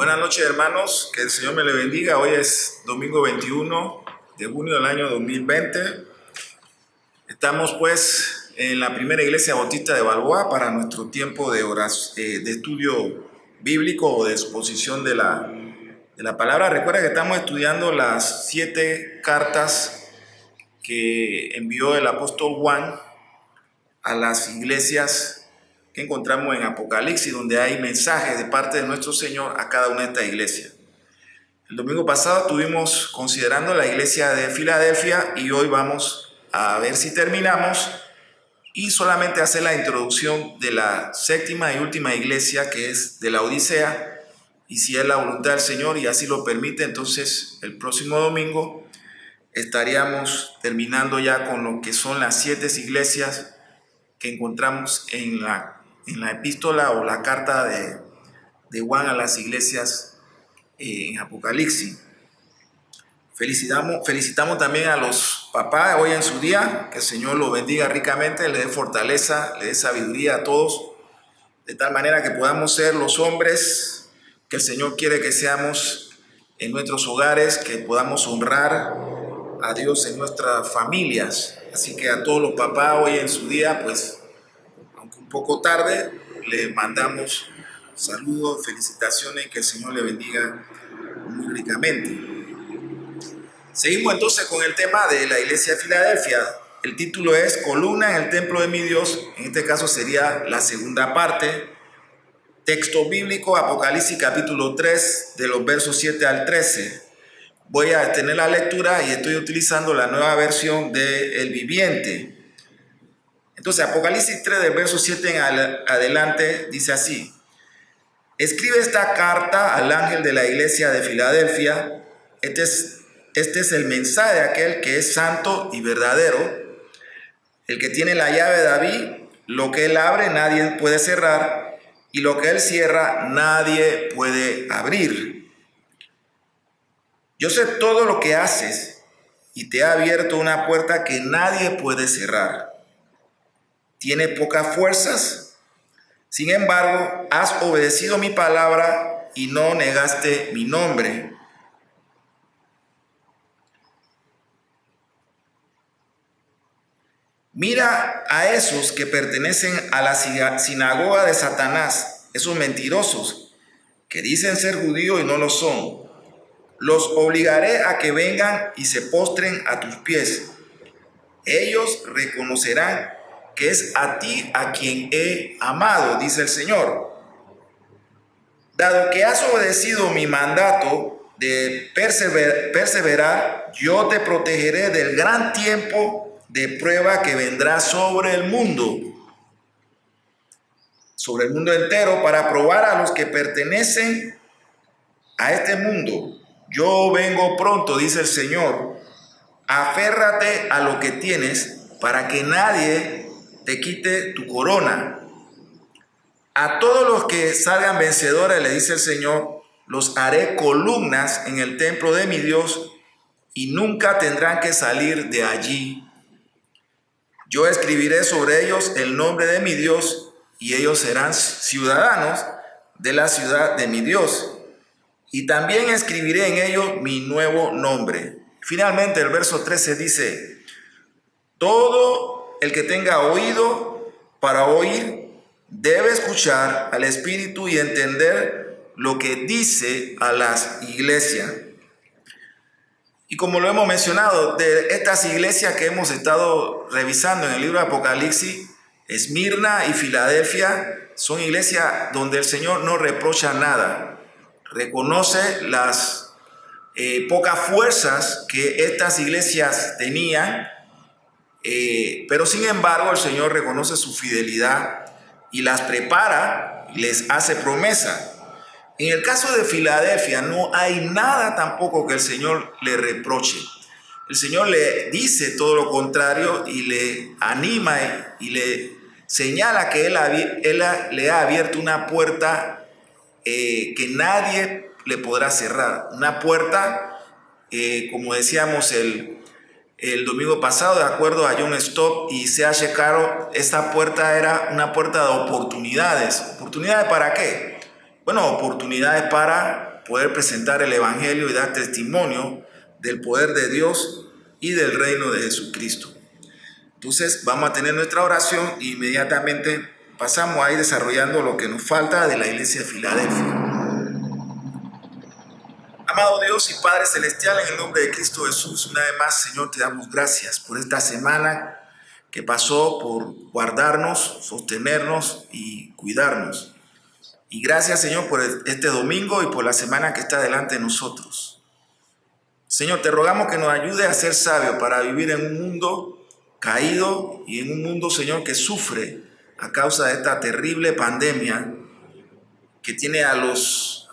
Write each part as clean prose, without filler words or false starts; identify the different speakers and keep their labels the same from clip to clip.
Speaker 1: Buenas noches, hermanos, que el Señor me le bendiga. Hoy es domingo 21 de junio del año 2020. Estamos pues en la primera iglesia bautista de Balboa para nuestro tiempo de de estudio bíblico o de exposición de la palabra. Recuerda que estamos estudiando las 7 cartas que envió el apóstol Juan a las iglesias que encontramos en Apocalipsis, donde hay mensajes de parte de nuestro Señor a cada una de estas iglesias. El domingo pasado estuvimos considerando la iglesia de Filadelfia y hoy vamos a ver si terminamos y solamente hacer la introducción de la séptima y última iglesia, que es de la Odisea, y si es la voluntad del Señor y así lo permite, entonces el próximo domingo estaríamos terminando ya con lo que son las 7 iglesias que encontramos en la epístola o la carta de Juan a las iglesias en Apocalipsis. Felicitamos también a los papás hoy en su día, que el Señor los bendiga ricamente, le dé fortaleza, le dé sabiduría a todos, de tal manera que podamos ser los hombres que el Señor quiere que seamos en nuestros hogares, que podamos honrar a Dios en nuestras familias. Así que a todos los papás hoy en su día, pues, aunque un poco tarde, le mandamos saludos, felicitaciones y que el Señor le bendiga muy ricamente. Seguimos entonces con el tema de la iglesia de Filadelfia. El título es Columna en el templo de mi Dios. En este caso sería la segunda parte. Texto bíblico, Apocalipsis capítulo 3, de los versos 7 al 13. Voy a tener la lectura y estoy utilizando la nueva versión de El Viviente. Entonces, Apocalipsis 3, del verso 7 en adelante, dice así: escribe esta carta al ángel de la iglesia de Filadelfia. Este es el mensaje de aquel que es santo y verdadero, el que tiene la llave de David. Lo que él abre nadie puede cerrar, y lo que él cierra nadie puede abrir. Yo sé todo lo que haces y te he abierto una puerta que nadie puede cerrar. Tienes pocas fuerzas, sin embargo, has obedecido mi palabra y no negaste mi nombre. Mira a esos que pertenecen a la sinagoga de Satanás, esos mentirosos que dicen ser judíos y no lo son. Los obligaré a que vengan y se postren a tus pies. Ellos reconocerán que es a ti a quien he amado, dice el Señor. Dado que has obedecido mi mandato de perseverar, yo te protegeré del gran tiempo de prueba que vendrá sobre el mundo entero, para probar a los que pertenecen a este mundo. Yo vengo pronto, dice el Señor. Aférrate a lo que tienes para que nadie te quite tu corona. A todos los que salgan vencedores, le dice el Señor, los haré columnas en el templo de mi Dios y nunca tendrán que salir de allí. Yo escribiré sobre ellos el nombre de mi Dios y ellos serán ciudadanos de la ciudad de mi Dios. Y también escribiré en ellos mi nuevo nombre. Finalmente el verso 13 dice: todo el que tenga oído para oír debe escuchar al Espíritu y entender lo que dice a las iglesias. Y como lo hemos mencionado, de estas iglesias que hemos estado revisando en el libro de Apocalipsis, Esmirna y Filadelfia son iglesias donde el Señor no reprocha nada. Reconoce las pocas fuerzas que estas iglesias tenían, pero sin embargo el Señor reconoce su fidelidad y las prepara y les hace promesa. En el caso de Filadelfia no hay nada tampoco que el Señor le reproche. El Señor le dice todo lo contrario y le anima y le señala que Él le ha abierto una puerta que nadie le podrá cerrar. Una puerta, como decíamos el domingo pasado, de acuerdo a John Stott y C.H. Carroll, esta puerta era una puerta de oportunidades. ¿Oportunidades para qué? Bueno, oportunidades para para poder presentar el Evangelio y dar testimonio del poder de Dios y del reino de Jesucristo. Entonces vamos a tener nuestra oración e inmediatamente pasamos a ir desarrollando lo que nos falta de la iglesia de Filadelfia. Amado Dios y Padre Celestial, en el nombre de Cristo Jesús, una vez más, Señor, te damos gracias por esta semana que pasó, por guardarnos, sostenernos y cuidarnos. Y gracias, Señor, por este domingo y por la semana que está delante de nosotros. Señor, te rogamos que nos ayude a ser sabios para vivir en un mundo caído y en un mundo, Señor, que sufre a causa de esta terrible pandemia que tiene a los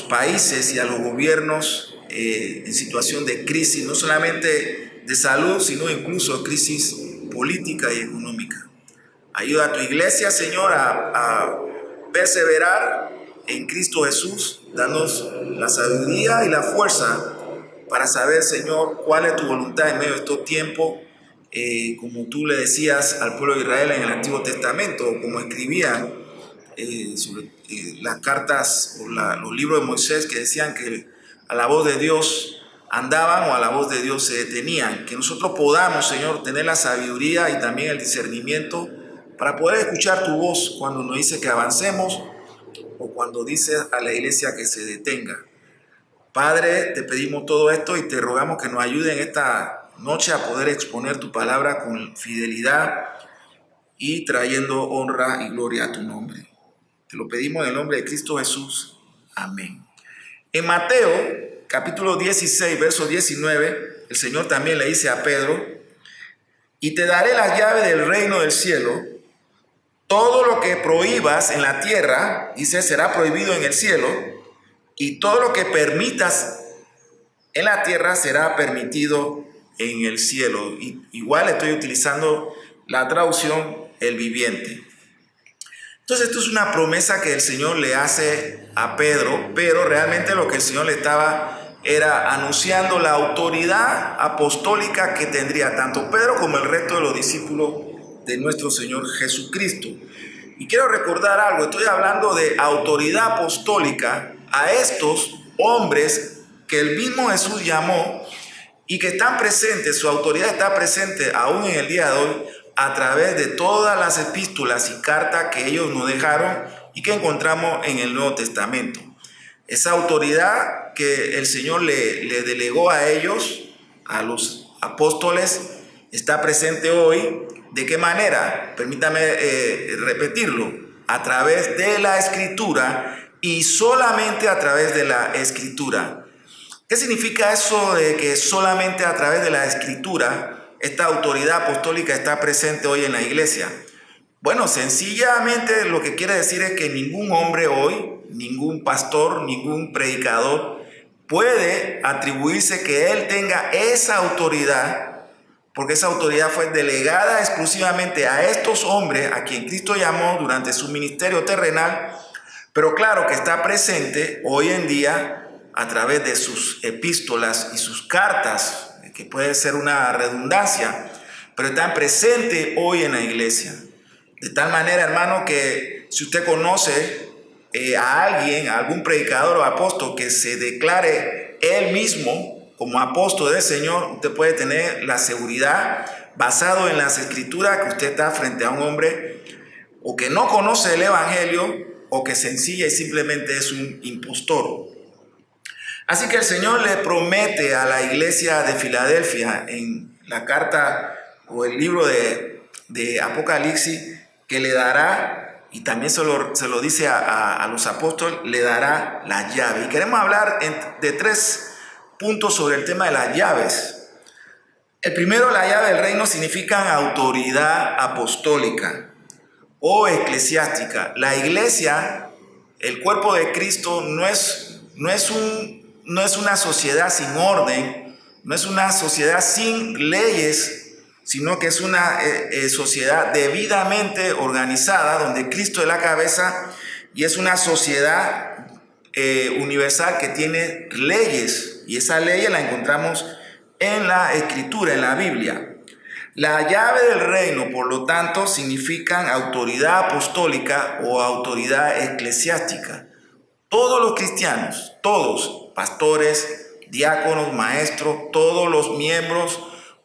Speaker 1: países y a los gobiernos en situación de crisis, no solamente de salud, sino incluso crisis política y económica. Ayuda a tu iglesia, Señor, a perseverar en Cristo Jesús. Danos la sabiduría y la fuerza para saber, Señor, cuál es tu voluntad en medio de estos tiempos, como tú le decías al pueblo de Israel en el Antiguo Testamento, como escribían sobre las cartas o los libros de Moisés, que decían que a la voz de Dios andaban o a la voz de Dios se detenían. Que nosotros podamos, Señor, tener la sabiduría y también el discernimiento para poder escuchar tu voz cuando nos dice que avancemos o cuando dice a la iglesia que se detenga. Padre, te pedimos todo esto y te rogamos que nos ayude en esta noche a poder exponer tu palabra con fidelidad y trayendo honra y gloria a tu nombre. Te lo pedimos en el nombre de Cristo Jesús. Amén. En Mateo, capítulo 16, verso 19, el Señor también le dice a Pedro: y te daré las llaves del reino del cielo. Todo lo que prohíbas en la tierra, dice, será prohibido en el cielo, y todo lo que permitas en la tierra será permitido en el cielo. Y igual estoy utilizando la traducción El Viviente. Entonces esto es una promesa que el Señor le hace a Pedro, pero realmente lo que el Señor le estaba era anunciando la autoridad apostólica que tendría tanto Pedro como el resto de los discípulos de nuestro Señor Jesucristo. Y quiero recordar algo, estoy hablando de autoridad apostólica a estos hombres que el mismo Jesús llamó y que están presentes, su autoridad está presente aún en el día de hoy, a través de todas las epístolas y cartas que ellos nos dejaron y que encontramos en el Nuevo Testamento. Esa autoridad que el Señor le delegó a ellos, a los apóstoles, está presente hoy. ¿De qué manera? Permítame repetirlo. A través de la Escritura y solamente a través de la Escritura. ¿Qué significa eso de que solamente a través de la Escritura esta autoridad apostólica está presente hoy en la iglesia? Bueno, sencillamente lo que quiere decir es que ningún hombre hoy, ningún pastor, ningún predicador puede atribuirse que él tenga esa autoridad, porque esa autoridad fue delegada exclusivamente a estos hombres a quien Cristo llamó durante su ministerio terrenal, pero claro que está presente hoy en día a través de sus epístolas y sus cartas, que puede ser una redundancia, pero están presentes hoy en la iglesia. De tal manera, hermano, que si usted conoce a alguien, a algún predicador o apóstol que se declare él mismo como apóstol del Señor, usted puede tener la seguridad, basado en las Escrituras, que usted está frente a un hombre o que no conoce el Evangelio o que sencilla y simplemente es un impostor. Así que el Señor le promete a la iglesia de Filadelfia en la carta o el libro de Apocalipsis que le dará, y también se lo dice a los apóstoles, le dará la llave. Y queremos hablar de 3 puntos sobre el tema de las llaves. El primero, la llave del reino, significa autoridad apostólica o eclesiástica. La iglesia, el cuerpo de Cristo, no es una sociedad sin orden, no es una sociedad sin leyes, sino que es una sociedad debidamente organizada, donde Cristo es la cabeza, y es una sociedad universal que tiene leyes, y esas leyes las encontramos en la Escritura, en la Biblia. La llave del reino, por lo tanto, significan autoridad apostólica o autoridad eclesiástica. todos los cristianos, todos, pastores, diáconos, maestros, todos los miembros,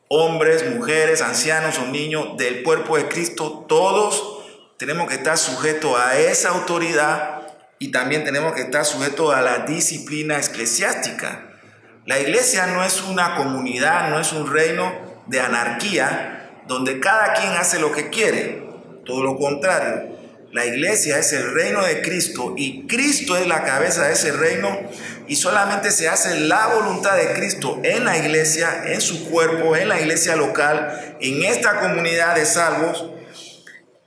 Speaker 1: hombres, mujeres, ancianos o niños del cuerpo de Cristo, todos tenemos que estar sujetos a esa autoridad y también tenemos que estar sujetos a la disciplina eclesiástica. La iglesia no es una comunidad, no es un reino de anarquía donde cada quien hace lo que quiere. Todo lo contrario, la iglesia es el reino de Cristo y Cristo es la cabeza de ese reino y solamente se hace la voluntad de Cristo en la iglesia, en su cuerpo, en la iglesia local, en esta comunidad de salvos,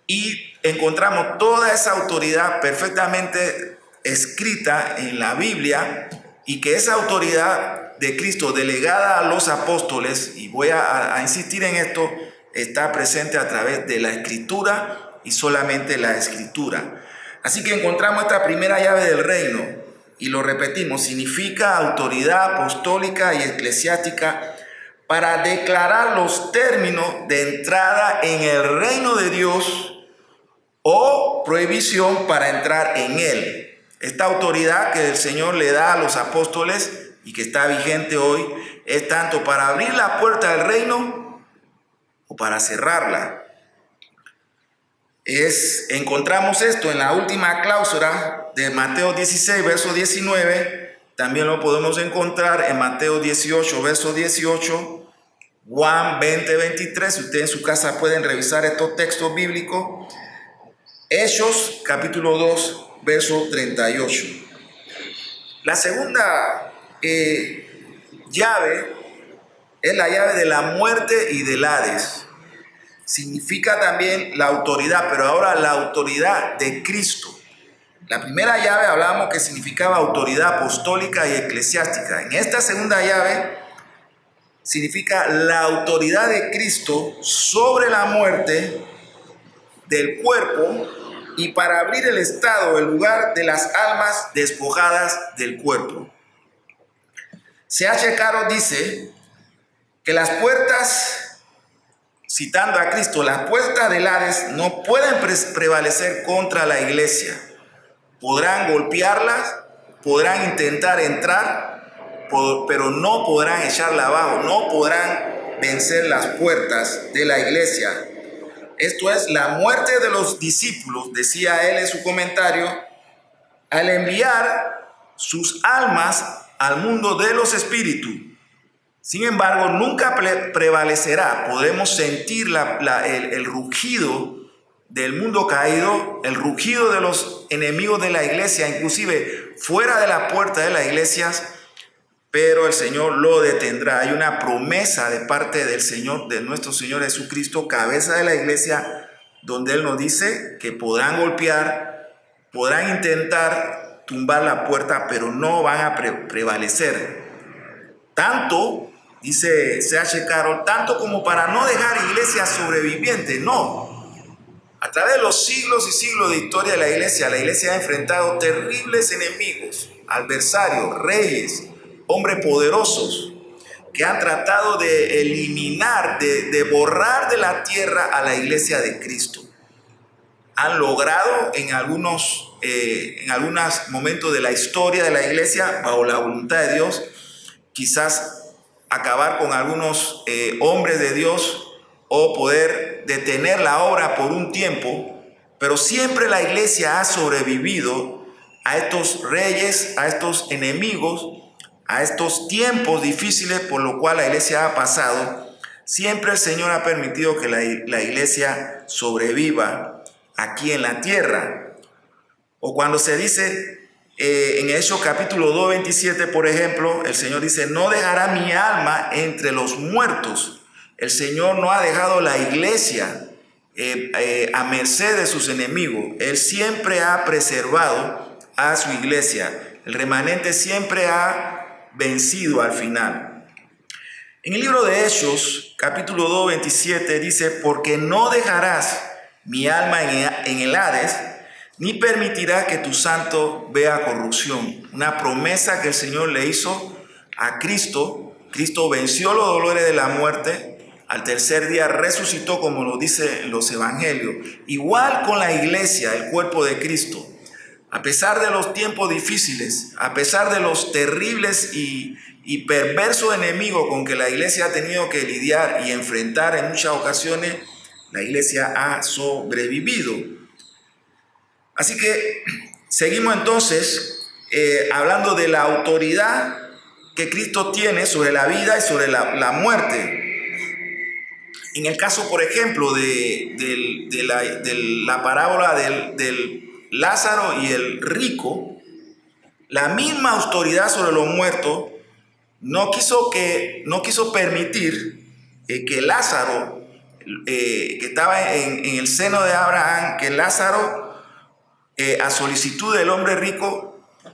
Speaker 1: y encontramos toda esa autoridad perfectamente escrita en la Biblia y que esa autoridad de Cristo delegada a los apóstoles, y voy a insistir en esto, está presente a través de la Escritura y solamente la Escritura. Así que encontramos esta primera llave del reino y lo repetimos, significa autoridad apostólica y eclesiástica para declarar los términos de entrada en el reino de Dios o prohibición para entrar en él. Esta autoridad que el Señor le da a los apóstoles y que está vigente hoy es tanto para abrir la puerta del reino o para cerrarla. Encontramos esto en la última cláusula de Mateo 16, verso 19. También lo podemos encontrar en Mateo 18, verso 18, Juan 20, 23. Si ustedes en su casa pueden revisar estos textos bíblicos. Hechos, capítulo 2, verso 38. La segunda llave es la llave de la muerte y del Hades. Significa también la autoridad, pero ahora la autoridad de Cristo. La primera llave hablamos que significaba autoridad apostólica y eclesiástica. En esta segunda llave significa la autoridad de Cristo sobre la muerte del cuerpo y para abrir el estado, el lugar de las almas despojadas del cuerpo. C.H. Carroll dice que las puertas, citando a Cristo, las puertas del Hades no pueden prevalecer contra la iglesia. Podrán golpearlas, podrán intentar entrar, pero no podrán echarla abajo, no podrán vencer las puertas de la iglesia. Esto es la muerte de los discípulos, decía él en su comentario, al enviar sus almas al mundo de los espíritus. Sin embargo, nunca prevalecerá. Podemos sentir el rugido del mundo caído, el rugido de los enemigos de la iglesia, inclusive fuera de la puerta de las iglesias, pero el Señor lo detendrá. Hay una promesa de parte del Señor, de nuestro Señor Jesucristo, cabeza de la iglesia, donde Él nos dice que podrán golpear, podrán intentar tumbar la puerta, pero no van a prevalecer. Tanto, dice C.H. Carroll, tanto como para no dejar iglesias sobrevivientes, no. A través de los siglos y siglos de historia de la iglesia ha enfrentado terribles enemigos, adversarios, reyes, hombres poderosos que han tratado de eliminar, de borrar de la tierra a la iglesia de Cristo. Han logrado en algunos momentos de la historia de la iglesia, bajo la voluntad de Dios, quizás acabar con algunos hombres de Dios o poder detener la obra por un tiempo, pero siempre la iglesia ha sobrevivido a estos reyes, a estos enemigos, a estos tiempos difíciles por lo cual la iglesia ha pasado. Siempre el Señor ha permitido que la iglesia sobreviva aquí en la tierra. O cuando se dice en Hechos capítulo 2, 27, por ejemplo, el Señor dice, no dejará mi alma entre los muertos. El Señor no ha dejado la iglesia a merced de sus enemigos. Él siempre ha preservado a su iglesia. El remanente siempre ha vencido al final. En el libro de Hechos, capítulo 2, 27, dice, porque no dejarás mi alma en el Hades, ni permitirá que tu santo vea corrupción. Una promesa que el Señor le hizo a Cristo. Cristo venció los dolores de la muerte. Al tercer día resucitó, como lo dice en los evangelios. Igual con la iglesia, el cuerpo de Cristo. A pesar de los tiempos difíciles, a pesar de los terribles y perversos enemigos con que la iglesia ha tenido que lidiar y enfrentar en muchas ocasiones, la iglesia ha sobrevivido. Así que seguimos entonces hablando de la autoridad que Cristo tiene sobre la vida y sobre la muerte. En el caso, por ejemplo, de la parábola del Lázaro y el rico, la misma autoridad sobre los muertos no quiso permitir que Lázaro, que estaba en el seno de Abraham, que Lázaro, a solicitud del hombre rico,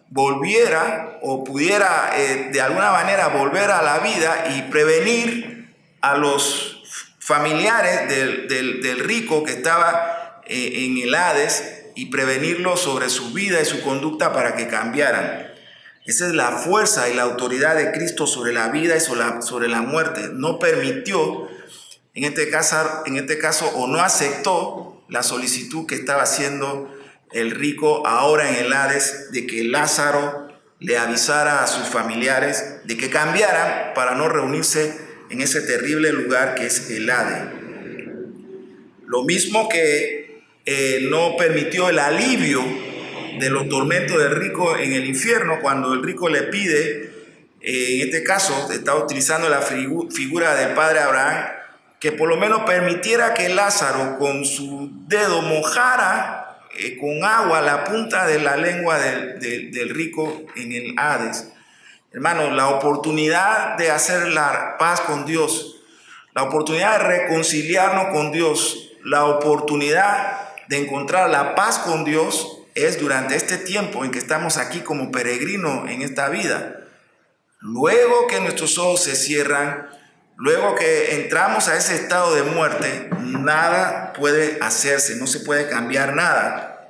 Speaker 1: volviera o pudiera de alguna manera volver a la vida y prevenir a los familiares del rico que estaba en el Hades y prevenirlo sobre su vida y su conducta para que cambiaran. Esa es la fuerza y la autoridad de Cristo sobre la vida y sobre la muerte. No permitió, en este caso, o no aceptó la solicitud que estaba haciendo el rico ahora en el Hades de que Lázaro le avisara a sus familiares de que cambiaran para no reunirse en ese terrible lugar que es el Hades. Lo mismo que no permitió el alivio de los tormentos del rico en el infierno cuando el rico le pide, en este caso está utilizando la figura del padre Abraham, que por lo menos permitiera que Lázaro con su dedo mojara con agua la punta de la lengua del rico en el Hades. Hermanos, la oportunidad de hacer la paz con Dios, la oportunidad de reconciliarnos con Dios, la oportunidad de encontrar la paz con Dios es durante este tiempo en que estamos aquí como peregrinos en esta vida. Luego que nuestros ojos se cierran, luego que entramos a ese estado de muerte, nada puede hacerse, no se puede cambiar nada.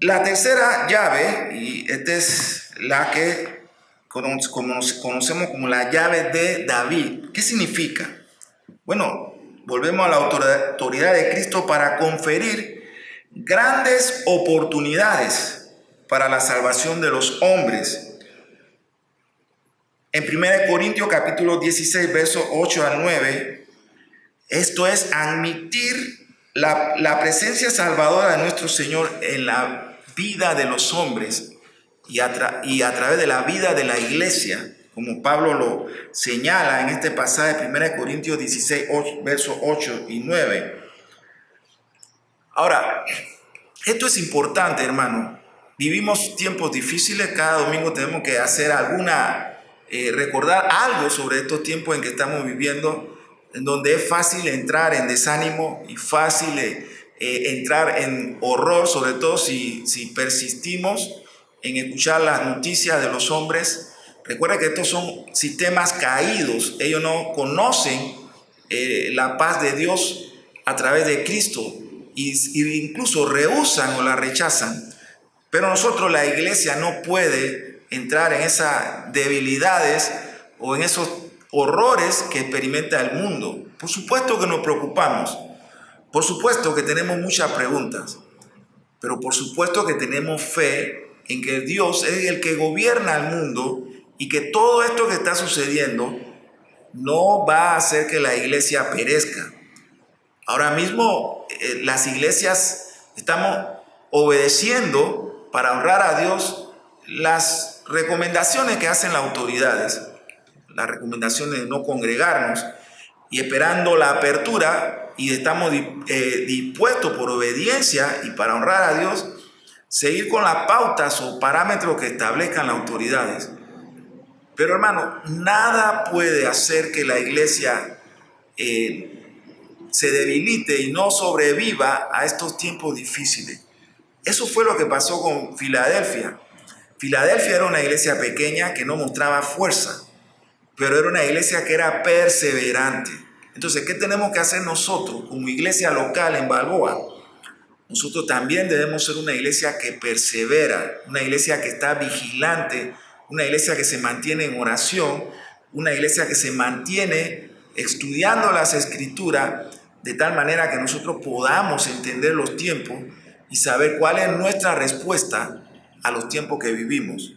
Speaker 1: La tercera llave, y esta es la que conocemos como la llave de David. ¿Qué significa? Bueno, volvemos a la autoridad de Cristo para conferir grandes oportunidades para la salvación de los hombres. En 1 Corintios capítulo 16, versos 8 al 9, esto es admitir la presencia salvadora de nuestro Señor en la vida de los hombres y a través de la vida de la iglesia, como Pablo lo señala en este pasaje de 1 Corintios 16, versos 8 y 9. Ahora, esto es importante, hermano. Vivimos tiempos difíciles, cada domingo tenemos que hacer recordar algo sobre estos tiempos en que estamos viviendo, en donde es fácil entrar en desánimo y fácil entrar en horror, sobre todo si persistimos en escuchar las noticias de los hombres. Recuerda que estos son sistemas caídos, ellos no conocen la paz de Dios a través de Cristo y incluso rehúsan o la rechazan. Pero nosotros, la iglesia, no puede entrar en esas debilidades o en esos horrores que experimenta el mundo. Por supuesto que nos preocupamos, por supuesto que tenemos muchas preguntas, pero por supuesto que tenemos fe en que Dios es el que gobierna el mundo y que todo esto que está sucediendo no va a hacer que la iglesia perezca. Ahora mismo las iglesias estamos obedeciendo para honrar a Dios las recomendaciones que hacen las autoridades, las recomendaciones de no congregarnos y esperando la apertura, y estamos dispuestos por obediencia y para honrar a Dios seguir con las pautas o parámetros que establezcan las autoridades. Pero hermano, nada puede hacer que la iglesia se debilite y no sobreviva a estos tiempos difíciles. Eso fue lo que pasó con Filadelfia. Filadelfia era una iglesia pequeña que no mostraba fuerza, pero era una iglesia que era perseverante. Entonces, ¿qué tenemos que hacer nosotros como iglesia local en Balboa? Nosotros también debemos ser una iglesia que persevera, una iglesia que está vigilante, una iglesia que se mantiene en oración, una iglesia que se mantiene estudiando las escrituras de tal manera que nosotros podamos entender los tiempos y saber cuál es nuestra respuesta a los tiempos que vivimos.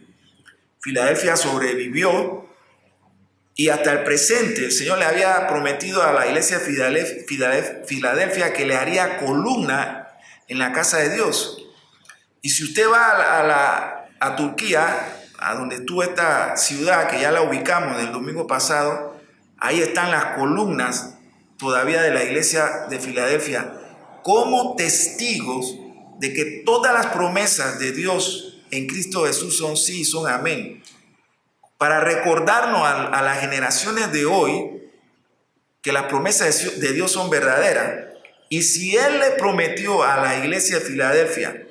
Speaker 1: Filadelfia sobrevivió y hasta el presente el Señor le había prometido a la iglesia de Filadelfia que le haría columna en la casa de Dios. Y si usted va a Turquía, a donde estuvo esta ciudad, que ya la ubicamos el domingo pasado, ahí están las columnas todavía de la iglesia de Filadelfia, como testigos de que todas las promesas de Dios en Cristo Jesús son sí y son amén. Para recordarnos a las generaciones de hoy que las promesas de Dios son verdaderas. Y si Él le prometió a la iglesia de Filadelfia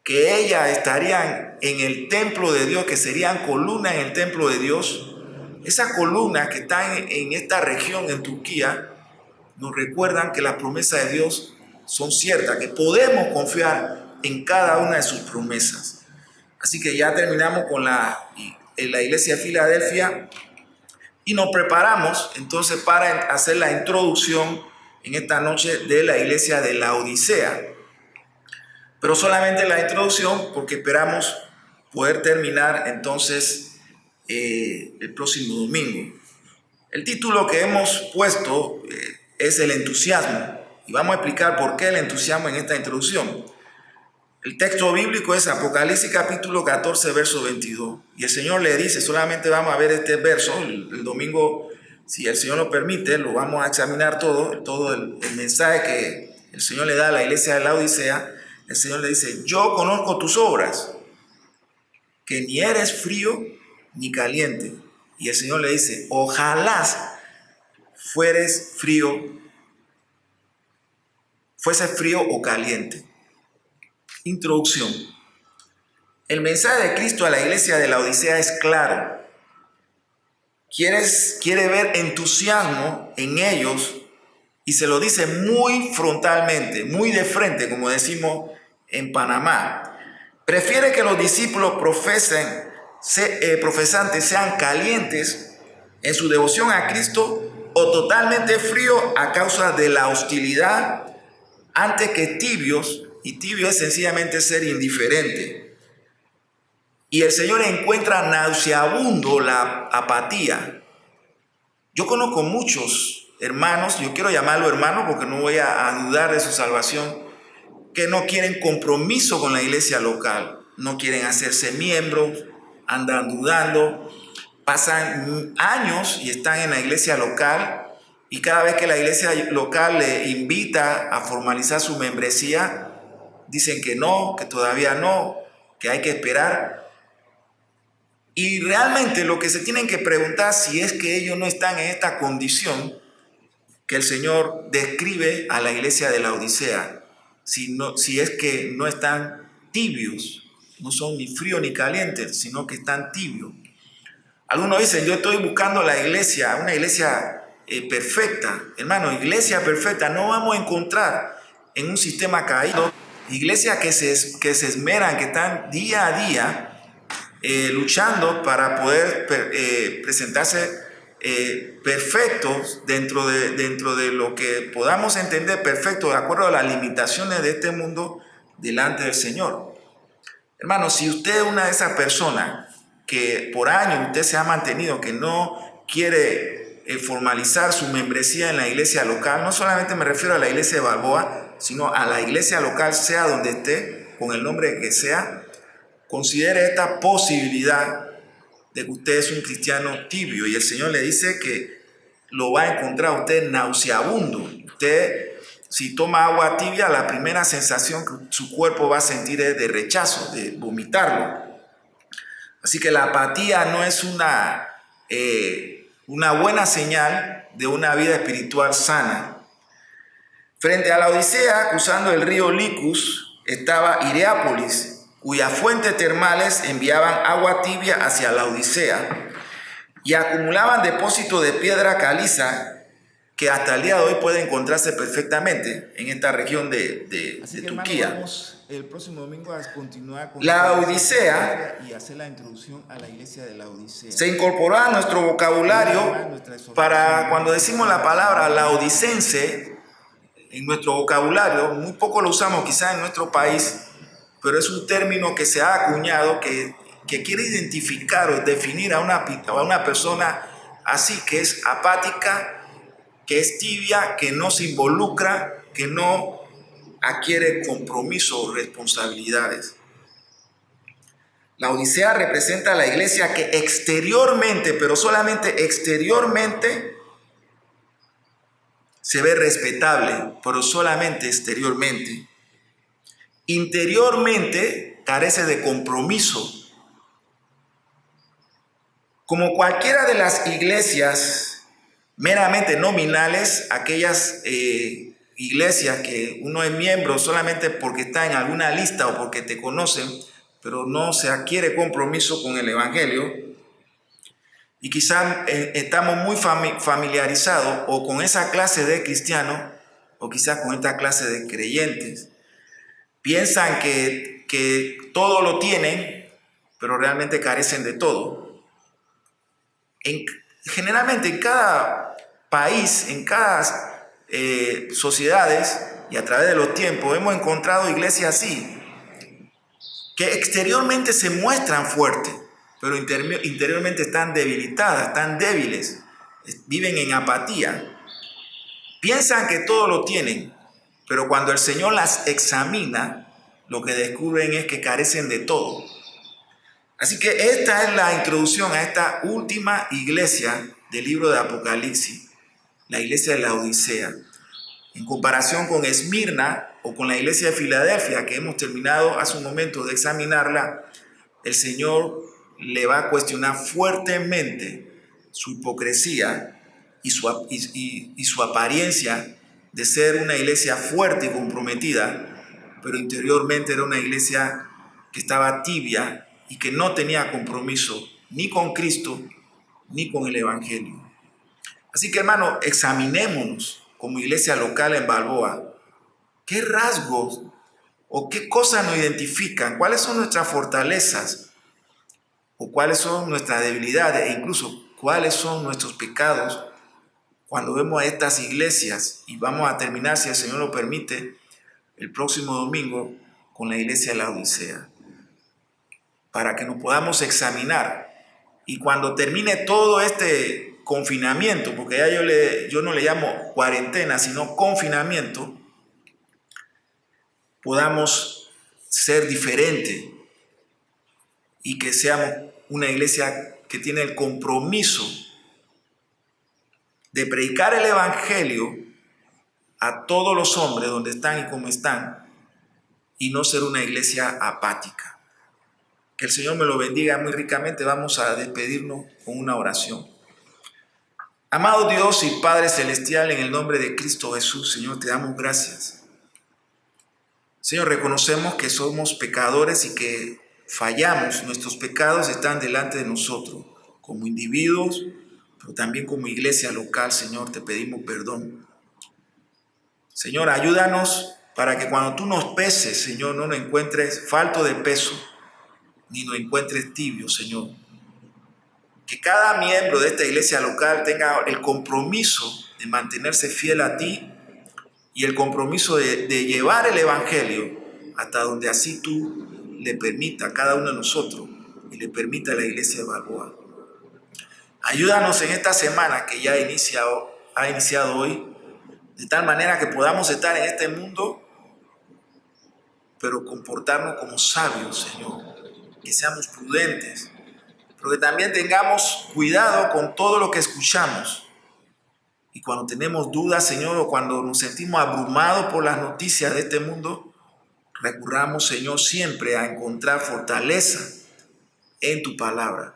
Speaker 1: que ellas estarían en el templo de Dios, que serían columnas en el templo de Dios, esas columnas que están en esta región, en Turquía, nos recuerdan que las promesas de Dios son ciertas, que podemos confiar en cada una de sus promesas. Así que ya terminamos con la iglesia de Filadelfia y nos preparamos entonces para hacer la introducción en esta noche de la iglesia de Laodicea. Pero solamente la introducción, porque esperamos poder terminar entonces el próximo domingo. El título que hemos puesto es el entusiasmo, y vamos a explicar por qué el entusiasmo en esta introducción. El texto bíblico es Apocalipsis capítulo 14, verso 22, y el Señor le dice, solamente vamos a ver este verso, el domingo, si el Señor lo permite, lo vamos a examinar todo el mensaje que el Señor le da a la iglesia de Laodicea. El Señor le dice, yo conozco tus obras, que ni eres frío ni caliente. Y el Señor le dice, ojalá fuese frío o caliente. Introducción. El mensaje de Cristo a la iglesia de Laodicea es claro. Quiere ver entusiasmo en ellos y se lo dice muy frontalmente, muy de frente, como decimos en Panamá. Prefiere que los discípulos profesantes sean calientes en su devoción a Cristo o totalmente fríos a causa de la hostilidad, antes que tibios, y tibio es sencillamente ser indiferente. Y el Señor encuentra nauseabundo la apatía. Yo conozco muchos hermanos, yo quiero llamarlo hermanos porque no voy a dudar de su salvación, que no quieren compromiso con la iglesia local, no quieren hacerse miembros, andan dudando, pasan años y están en la iglesia local, y cada vez que la iglesia local le invita a formalizar su membresía, dicen que no, que todavía no, que hay que esperar. Y realmente lo que se tienen que preguntar si es que ellos no están en esta condición que el Señor describe a la iglesia de Laodicea, si es que no están tibios, no son ni fríos ni calientes, sino que están tibios. Algunos dicen, yo estoy buscando la iglesia, una iglesia perfecta. Hermano, iglesia perfecta no vamos a encontrar en un sistema caído. Iglesias que se esmeran, que están día a día luchando para poder presentarse perfectos dentro de lo que podamos entender perfecto, de acuerdo a las limitaciones de este mundo delante del Señor. Hermano, si usted es una de esas personas que por años usted se ha mantenido, que no quiere formalizar su membresía en la iglesia local, no solamente me refiero a la iglesia de Balboa, sino a la iglesia local, sea donde esté, con el nombre que sea, considere esta posibilidad de que usted es un cristiano tibio, y el Señor le dice que lo va a encontrar usted nauseabundo. Usted, si toma agua tibia, la primera sensación que su cuerpo va a sentir es de rechazo, de vomitarlo. Así que la apatía no es una buena señal de una vida espiritual sana. Frente a la Odisea, cruzando el río Licus, estaba Hierápolis, cuyas fuentes termales enviaban agua tibia hacia la Odisea y acumulaban depósitos de piedra caliza que hasta el día de hoy puede encontrarse perfectamente en esta región de Turquía.
Speaker 2: Hermano, vamos el próximo domingo a continuar con
Speaker 1: la Odisea
Speaker 2: y hacer la introducción a la iglesia de la Odisea.
Speaker 1: Se incorporó a nuestro vocabulario para cuando decimos la palabra laodicense. en nuestro vocabulario, muy poco lo usamos quizás en nuestro país, pero es un término que se ha acuñado que quiere identificar o definir a una persona así, que es apática, que es tibia, que no se involucra, que no adquiere compromiso o responsabilidades. La Odisea representa a la iglesia que exteriormente, pero solamente exteriormente, se ve respetable, pero solamente exteriormente. Interiormente carece de compromiso. Como cualquiera de las iglesias meramente nominales, aquellas iglesias que uno es miembro solamente porque está en alguna lista o porque te conocen, pero no se adquiere compromiso con el evangelio, y quizás estamos muy familiarizados o con esa clase de cristianos o quizás con esta clase de creyentes. Piensan que todo lo tienen, pero realmente carecen de todo. Generalmente en cada país, en cada sociedades y a través de los tiempos hemos encontrado iglesias así, que exteriormente se muestran fuertes, pero interiormente están debilitadas, están débiles, viven en apatía. Piensan que todo lo tienen, pero cuando el Señor las examina, lo que descubren es que carecen de todo. Así que esta es la introducción a esta última iglesia del libro de Apocalipsis, la iglesia de la Odisea. En comparación con Esmirna o con la iglesia de Filadelfia, que hemos terminado hace un momento de examinarla, el Señor le va a cuestionar fuertemente su hipocresía y su apariencia de ser una iglesia fuerte y comprometida, pero interiormente era una iglesia que estaba tibia y que no tenía compromiso ni con Cristo ni con el Evangelio. Así que, hermano, examinémonos como iglesia local en Balboa. ¿Qué rasgos o qué cosas nos identifican? ¿Cuáles son nuestras fortalezas? ¿O cuáles son nuestras debilidades? E incluso, ¿cuáles son nuestros pecados? Cuando vemos a estas iglesias, y vamos a terminar, si el Señor lo permite, el próximo domingo con la iglesia de la Odisea, para que nos podamos examinar. Y cuando termine todo este confinamiento, porque ya yo no le llamo cuarentena, sino confinamiento, podamos ser diferentes y que seamos una iglesia que tiene el compromiso de predicar el evangelio a todos los hombres donde están y como están, y no ser una iglesia apática. Que el Señor me lo bendiga muy ricamente. Vamos a despedirnos con una oración. Amado Dios y Padre Celestial, en el nombre de Cristo Jesús, Señor, te damos gracias. Señor, reconocemos que somos pecadores y que fallamos. Nuestros pecados están delante de nosotros, como individuos, pero también como iglesia local. Señor, te pedimos perdón. Señor, ayúdanos para que cuando tú nos peses, Señor, no nos encuentres falto de peso, ni nos encuentres tibios, Señor. Que cada miembro de esta iglesia local tenga el compromiso de mantenerse fiel a ti y el compromiso de llevar el evangelio hasta donde así tú le permita a cada uno de nosotros y le permita a la iglesia de Balboa. Ayúdanos en esta semana que ya ha iniciado hoy, de tal manera que podamos estar en este mundo, pero comportarnos como sabios, Señor, que seamos prudentes, pero que también tengamos cuidado con todo lo que escuchamos. Y cuando tenemos dudas, Señor, o cuando nos sentimos abrumados por las noticias de este mundo, recurramos, Señor, siempre a encontrar fortaleza en tu palabra.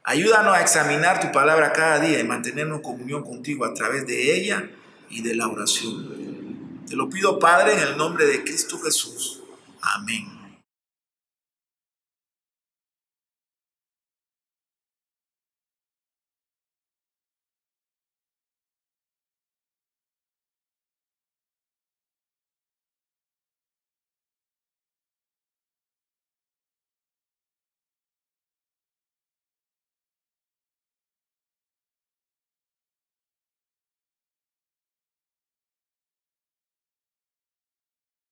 Speaker 1: Ayúdanos a examinar tu palabra cada día y mantenernos en comunión contigo a través de ella y de la oración. Te lo pido, Padre, en el nombre de Cristo Jesús. Amén.